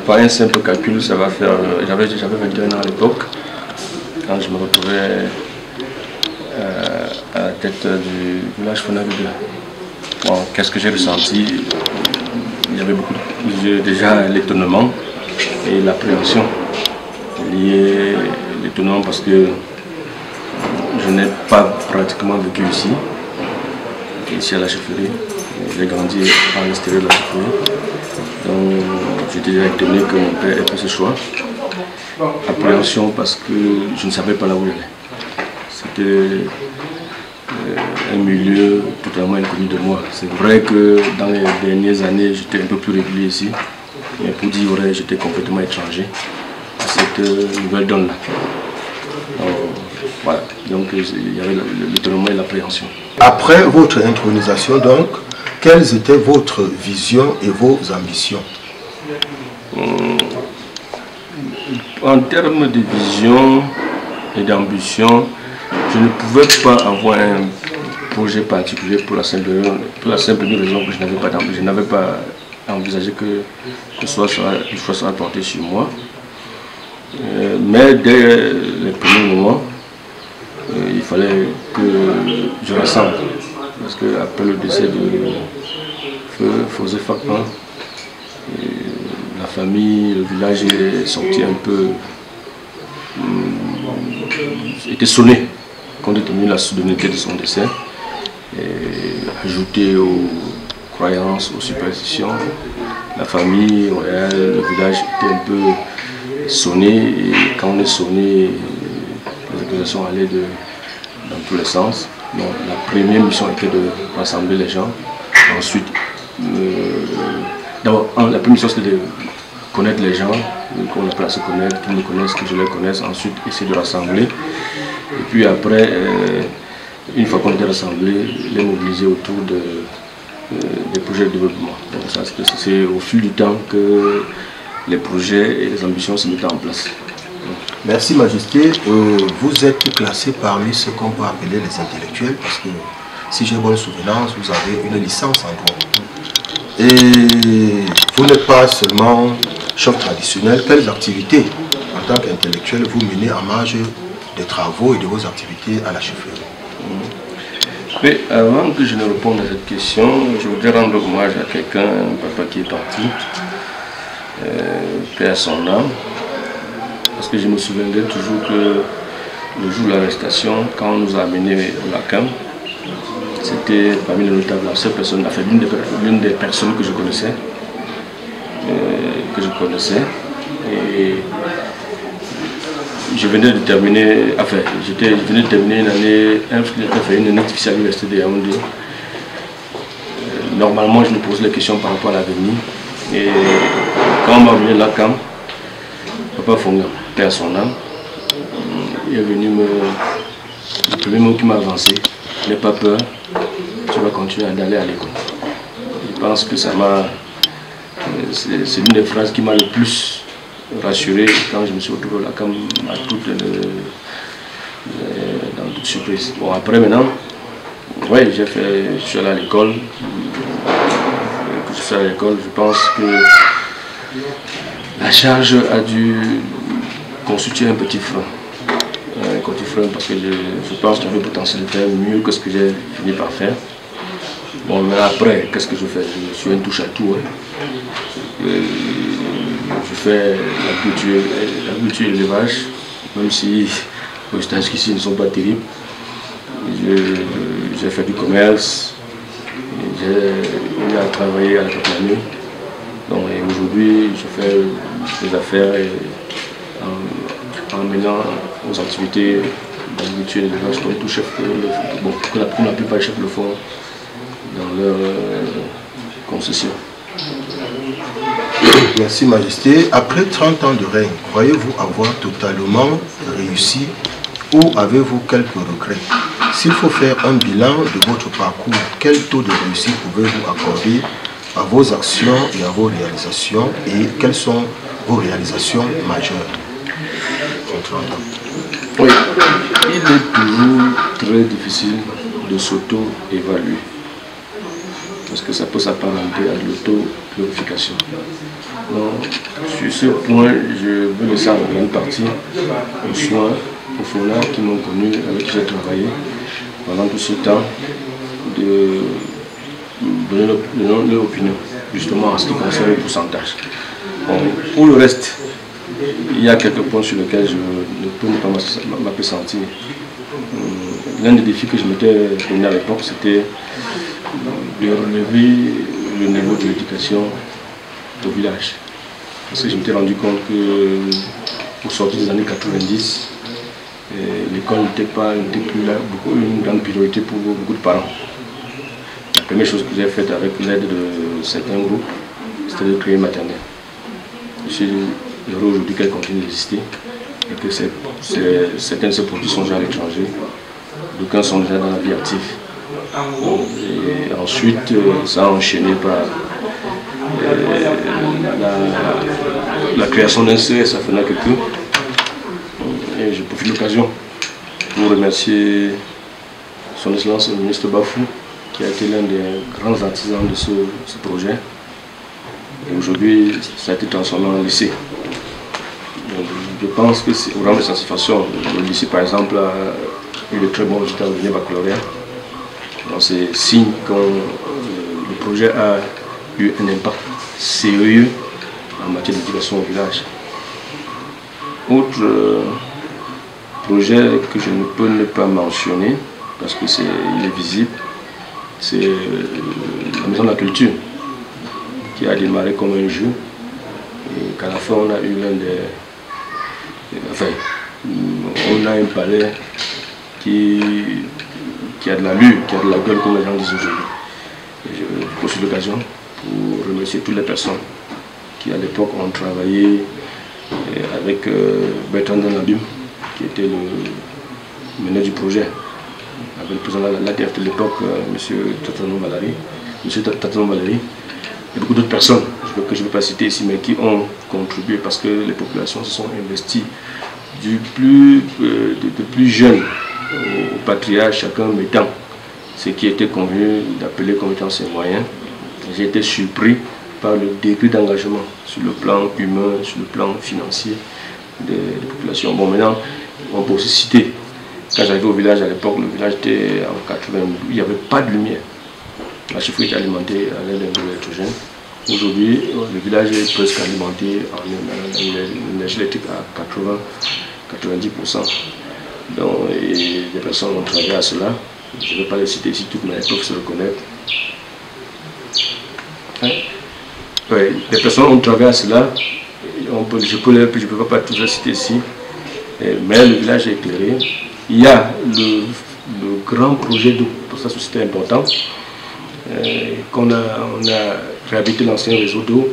par un simple calcul, ça va faire... J'avais 21 ans à l'époque, quand je me retrouvais à la tête du village Fonac 2. Bon, qu'est-ce que j'ai ressenti? Il y avait déjà l'étonnement et l'appréhension. Lié l'étonnement parce que je n'ai pas pratiquement vécu ici à la chefferie. J'ai grandi à l'extérieur de la chefferie. Donc j'étais déjà étonné que mon père ait fait ce choix. Appréhension parce que je ne savais pas là où j'allais. C'était un milieu totalement inconnu de moi. C'est vrai que dans les dernières années, j'étais un peu plus régulier ici. Mais pour dire vrai, j'étais complètement étranger à cette nouvelle donne-là. Voilà, donc il y avait l'étonnement et l'appréhension. Après votre intronisation, donc, quelles étaient votre vision et vos ambitions? En termes de vision et d'ambition, je ne pouvais pas avoir un projet particulier pour la simple raison que je n'avais pas envisagé que le choix soit porté sur moi. Mais dès les premiers moments, il fallait que je rassemble. Parce qu'après le décès de Fosé Fakman, la famille, le village est sorti un peu, était sonné compte tenu de la soudaineté de son décès. Et ajouté aux croyances, aux superstitions, la famille, le village était un peu sonné. Et quand on est sonné, les accusations allaient dans tous les sens. Donc la première mission était de rassembler les gens. Ensuite, d'abord, la première mission c'était de connaître les gens, qu'on appelle à se connaître, qu'ils me connaissent, que je les connaisse. Ensuite, essayer de rassembler. Et puis après, une fois qu'on était rassemblés, les mobiliser autour des projets de développement. C'est au fil du temps que les projets et les ambitions se mettent en place. Merci Majesté. Vous êtes classé parmi ce qu'on peut appeler les intellectuels parce que si j'ai bonne souvenance, vous avez une licence en droit. Et vous n'êtes pas seulement chef traditionnel. Quelles activités en tant qu'intellectuel vous menez en marge des travaux et de vos activités à la chefferie? Mais avant que je ne réponde à cette question, je voudrais rendre hommage à quelqu'un, un papa qui est parti, paix à son âme. Parce que je me souviendrai toujours que le jour de l'arrestation, quand on nous a amenés au LACAM, c'était parmi les notables, la seule personne, enfin l'une des personnes que je connaissais. Et je venais de terminer, une année, une année difficile à l'université de Yaoundé. Normalement, je me posais les questions par rapport à l'avenir. Et quand on m'a amené à l'ACAM, Papa Fonga, paix à son âme, il est venu le premier mot qui m'a avancé, n'aie pas peur, tu vas continuer d'aller à l'école. Je pense que ça m'a... C'est l'une des phrases qui m'a le plus rassuré quand je me suis retrouvé là, comme dans toute surprise. Bon, après maintenant, oui, je suis allé à l'école. Je pense que la charge a dû constituer un petit frein. Parce que je pense que j'avais le potentiel de faire mieux que ce que j'ai fini par faire. Bon, mais après, qu'est-ce que je fais? Je suis un touche-à-tout. Je fais l'agriculture et l'élevage, même si les stages ici ne sont pas terribles. J'ai fait du commerce, j'ai travaillé à la Caplanée. Donc aujourd'hui, je fais des affaires en menant aux activités d'agriculture et d'élevage comme tout chef, que la plupart des chefs le font dans leur concession. Merci Majesté. Après 30 ans de règne, croyez-vous avoir totalement réussi ou avez-vous quelques regrets? S'il faut faire un bilan de votre parcours, quel taux de réussite pouvez-vous accorder à vos actions et à vos réalisations et quelles sont vos réalisations majeures en 30 ans? Oui, il est toujours très difficile de s'auto-évaluer parce que ça peut s'apparenter à l'auto-glorification. Donc, sur ce point, je veux laisser en grande partie aux soins, aux FONA qui m'ont connu, avec qui j'ai travaillé pendant tout ce temps, de donner leur opinion, justement en ce qui concerne le pourcentage. Bon, pour le reste, il y a quelques points sur lesquels je ne peux pas m'appesantir. L'un des défis que je m'étais donné à l'époque, c'était de relever le niveau de l'éducation au village. Parce que je m'étais rendu compte que, au sortir des années 90, l'école n'était plus là, une grande priorité pour beaucoup de parents. La première chose que j'ai faite avec l'aide de certains groupes, c'était de créer une maternelle. Je suis heureux aujourd'hui qu'elle continue d'exister et que certains de ces produits sont déjà à l'étranger, d'aucuns sont déjà dans la vie active. Et ensuite, ça a enchaîné par la création d'un CS à FENAC. Et je profite de l'occasion pour remercier son Excellence le ministre Bafou, qui a été l'un des grands artisans de ce projet. Et aujourd'hui, ça a été transformé en lycée. Donc, je pense que au rang de satisfaction, le lycée par exemple a eu de très bons résultats au dernier baccalauréat. C'est signe que le projet a eu un impact sérieux en matière d'éducation au village. Autre projet que je ne peux ne pas mentionner, parce que il est visible, c'est la Maison de la Culture, qui a démarré comme un jeu, et qu'à la fin on a eu l'un des... Enfin, on a un palais qui a de l'allure, qui a de la gueule, comme les gens disent aujourd'hui. Je profite de l'occasion pour remercier toutes les personnes qui à l'époque ont travaillé avec Bertrand Danabim, qui était le meneur du projet, avec le président de l'ATF de l'époque, M. Tatanou Valéry, et beaucoup d'autres personnes que je ne vais pas citer ici, mais qui ont contribué parce que les populations se sont investies de plus jeunes au patriarche, chacun mettant ce qui était convenu d'appeler comme étant ses moyens. J'ai été surpris par le degré d'engagement sur le plan humain, sur le plan financier des populations. Bon, maintenant, on peut aussi citer, quand j'arrivais au village à l'époque, le village était en 92, il n'y avait pas de lumière. La chefferie était alimentée à l'aide d'un gros électrogène. Aujourd'hui, le village est presque alimenté en énergie électrique à 80-90%. Donc, des personnes ont travaillé à cela. Je ne vais pas les citer ici toutes, mais elles peuvent se reconnaître. Oui, des personnes ont travaillé à cela. Je ne peux pas tout citer ici. Mais le village est éclairé. Il y a le grand projet d'eau, pour ça c'était important, on a réhabilité l'ancien réseau d'eau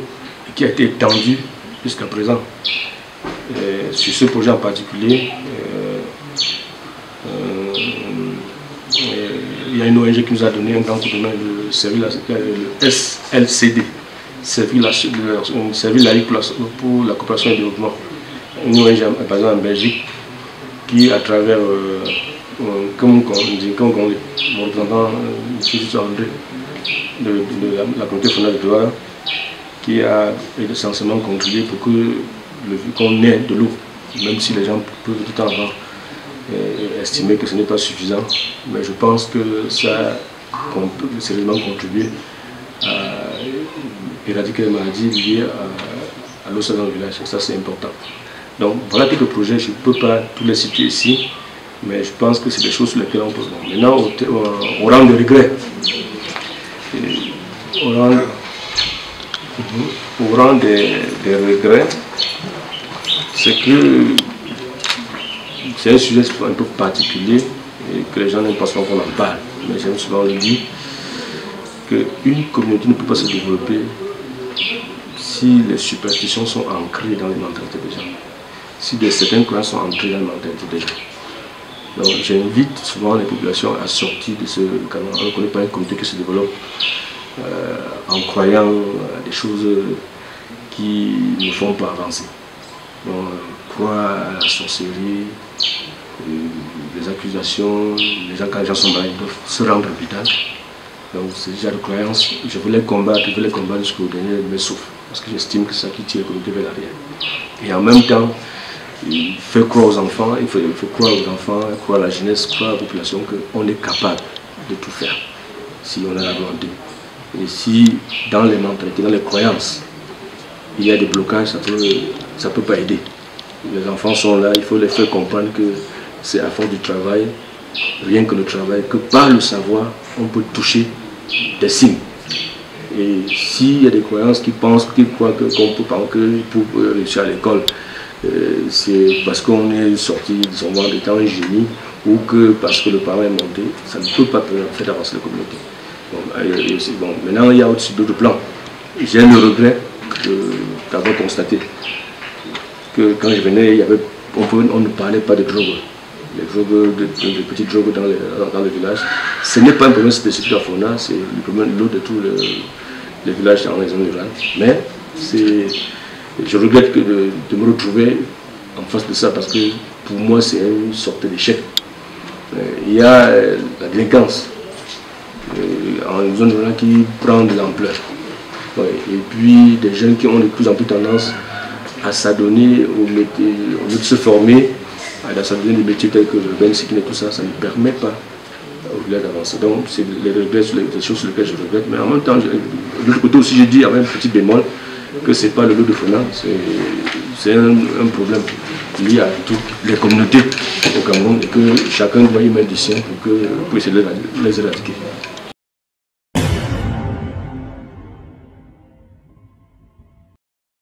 qui a été étendu jusqu'à présent. Sur ce projet en particulier, il y a une ONG qui nous a donné un grand coup de main, le SLCD, Service laïque pour la coopération et le développement. Une ONG par exemple en Belgique qui, à travers mon représentant, M. André, de la communauté FONA de Douala, qui a essentiellement contribué pour qu'on ait de l'eau, même si les gens peuvent tout en temps estimer que ce n'est pas suffisant. Mais je pense que ça a sérieusement contribué à éradiquer les maladies liées à l'eau dans le village. Et ça, c'est important. Donc voilà quelques projets, je ne peux pas tous les citer ici, mais je pense que c'est des choses sur lesquelles on peut. Maintenant, au rang de regret, au rang des regrets, c'est que c'est un sujet un peu particulier et que les gens n'aiment pas souvent qu'on en parle. Mais j'aime souvent le dire qu'une communauté ne peut pas se développer si les superstitions sont ancrées dans les mentalités des gens, si certaines croyances sont ancrées dans les mentalités des gens. Donc j'invite souvent les populations à sortir de ce canon. On ne connaît pas une communauté qui se développe en croyant à des choses qui ne font pas avancer. Donc croire à la sorcellerie, les accusations, les gens quand les gens sont malades, ils doivent se rendre à l'hôpital. Donc c'est déjà de croyances, je veux les combattre jusqu'au dernier de mes souffles. parce que j'estime que c'est ça qui tire la communauté vers l'arrière. Et en même temps, il faut croire aux enfants, croire à la jeunesse, croire à la population qu'on est capable de tout faire, si on a la volonté. Et si dans les mentalités, dans les croyances, il y a des blocages, ça ne peut pas aider. Les enfants sont là, il faut les faire comprendre que c'est à force du travail, rien que le travail, que par le savoir, on peut toucher des signes. Et s'il y a des croyances qui croient qu'on peut penser que pour réussir à l'école, c'est parce qu'on est sorti disons, des temps un génie ou que parce que le parent est monté, ça ne peut pas faire avancer la communauté. Bon, maintenant, il y a aussi d'autres plans. J'ai le regret d'avoir constaté que quand je venais, on ne parlait pas de drogue. Les drogues, de petites drogues dans le village. Ce n'est pas un problème spécifique à Fona, c'est le problème de tous les villages dans les zones rurales. Mais je regrette de me retrouver en face de ça parce que pour moi c'est une sorte d'échec. Il y a la délinquance en zone rurale qui prend de l'ampleur. Et puis des jeunes qui ont de plus en plus tendance à s'adonner au lieu de se former, à s'adonner des métiers tels que le bensikin et tout ça, ça ne permet pas au village d'avancer. Donc c'est les choses sur lesquelles je regrette. Mais en même temps, de l'autre côté aussi, j'ai dit avec un petit bémol que ce n'est pas le lot de Fona, c'est un problème lié à toutes les communautés au Cameroun et que chacun doit y mettre du sien pour essayer de les éradiquer.